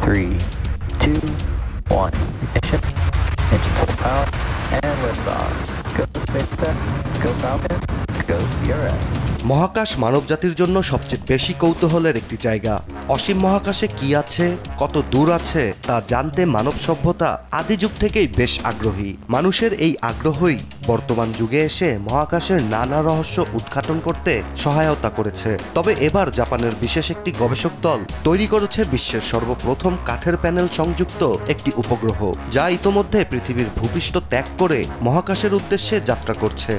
3, 2, 1. Ignition. Engine full power. And liftoff. Go SpaceX. Go Falcon. Go Sierra. মহাকাশ মানবজাতির জন্য সবচেয়ে বেশি কৌতূহলের একটি জায়গা। অসীম মহাকাশে কি আছে, কত দূর আছে তা জানতে মানব সভ্যতা আদি যুগ থেকেই বেশ আগ্রহী। মানুষের এই আগ্রহই বর্তমান যুগে এসে মহাকাশের নানা রহস্য উদ্ঘাটন করতে সহায়তা করেছে। তবে এবার জাপানের বিশেষ একটি গবেষক দল তৈরি করেছে বিশ্বের সর্বপ্রথম কাঠের প্যানেল সংযুক্ত একটি উপগ্রহ, যা ইতোমধ্যে পৃথিবীর ভূপৃষ্ঠ ত্যাগ করে মহাকাশের উদ্দেশ্যে যাত্রা করছে।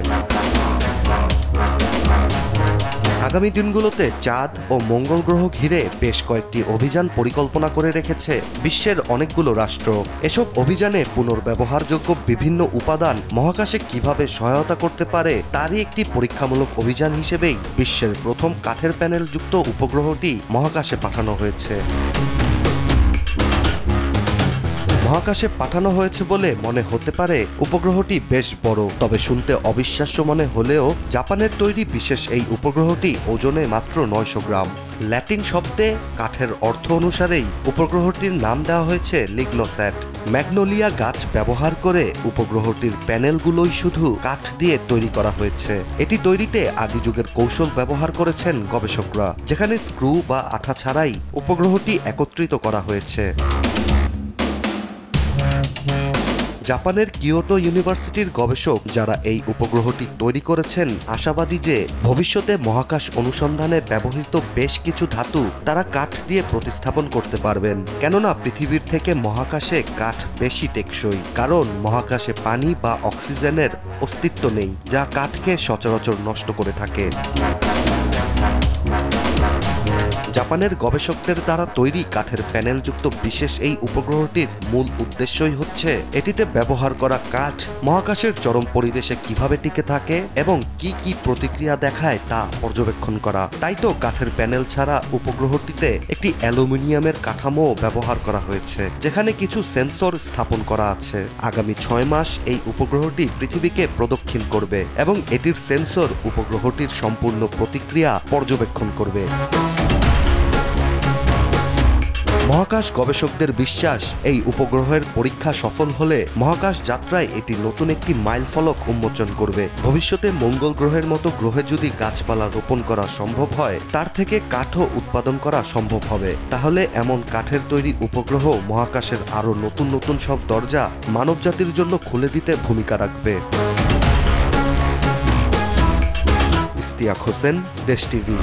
আগামী দিনগুলোতে চাঁদ ও মঙ্গল গ্রহ ঘিরে বেশ কয়েকটি অভিযান পরিকল্পনা করে রেখেছে বিশ্বের অনেকগুলো রাষ্ট্র। এসব অভিযানে পুনর্ব্যবহারযোগ্য বিভিন্ন উপাদান মহাকাশে কিভাবে সহায়তা করতে পারে তারই একটি পরীক্ষামূলক অভিযান হিসেবেই বিশ্বের প্রথম কাঠের প্যানেলযুক্ত উপগ্রহটি মহাকাশে পাঠানো হয়েছে। মহাকাশে পাঠানো হয়েছে বলে মনে হতে পারে উপগ্রহটি বেশ বড়, তবে শুনতে অবিশ্বাস্য মনে হলেও জাপানের তৈরি বিশেষ এই উপগ্রহটি ওজনে মাত্র 900 গ্রাম। ল্যাটিন শব্দে কাঠের অর্থ অনুসারেই উপগ্রহটির নাম দেওয়া হয়েছে লিগনোস্যাট। ম্যাগনোলিয়া গাছ ব্যবহার করে উপগ্রহটির প্যানেলগুলোই শুধু কাঠ দিয়ে তৈরি করা হয়েছে। এটি তৈরিতে আদি যুগের কৌশল ব্যবহার করেছেন গবেষকরা, যেখানে স্ক্রু বা আঠা ছাড়াই উপগ্রহটি একত্রিত করা হয়েছে। জাপানের কিয়োটো ইউনিভার্সিটির গবেষক যারা এই উপগ্রহটি তৈরি করেছেন আশাবাদী যে ভবিষ্যতে মহাকাশ অনুসন্ধানে ব্যবহৃত বেশ কিছু ধাতু তারা কাঠ দিয়ে প্রতিস্থাপন করতে পারবেন। কেননা পৃথিবীর থেকে মহাকাশে কাঠ বেশি টেকসই, কারণ মহাকাশে পানি বা অক্সিজেনের অস্তিত্ব নেই, যা কাঠকে সচরাচর নষ্ট করে থাকে। জাপানের গবেষকদের দ্বারা তৈরি কাঠের প্যানেলযুক্ত বিশেষ এই উপগ্রহটির মূল উদ্দেশ্যই হচ্ছে এটিতে ব্যবহার করা কাঠ মহাকাশের চরম পরিবেশে কিভাবে টিকে থাকে এবং কি কি প্রতিক্রিয়া দেখায় তা পর্যবেক্ষণ করা। তাই তো কাঠের প্যানেল ছাড়া উপগ্রহটিতে একটি অ্যালুমিনিয়ামের কাঠামো ব্যবহার করা হয়েছে, যেখানে কিছু সেন্সর স্থাপন করা আছে। আগামী 6 মাস এই উপগ্রহটি পৃথিবীকে প্রদক্ষিণ করবে এবং এটির সেন্সর উপগ্রহটির সম্পূর্ণ প্রতিক্রিয়া পর্যবেক্ষণ করবে। মহাকাশ গবেষকদের বিশ্বাস, এই উপগ্রহের পরীক্ষা সফল হলে মহাকাশ যাত্রায় এটি নতুন একটি মাইলফলক উন্মোচন করবে। ভবিষ্যতে মঙ্গল গ্রহের মতো গ্রহে যদি গাছপালা রোপণ করা সম্ভব হয়, তার থেকে কাঠও উৎপাদন করা সম্ভব হবে। তাহলে এমন কাঠের তৈরি উপগ্রহ মহাকাশের আরও নতুন নতুন সব দরজা মানবজাতির জন্য খুলে দিতে ভূমিকা রাখবে। ইশতিয়াক হোসেন, দেশ টিভি।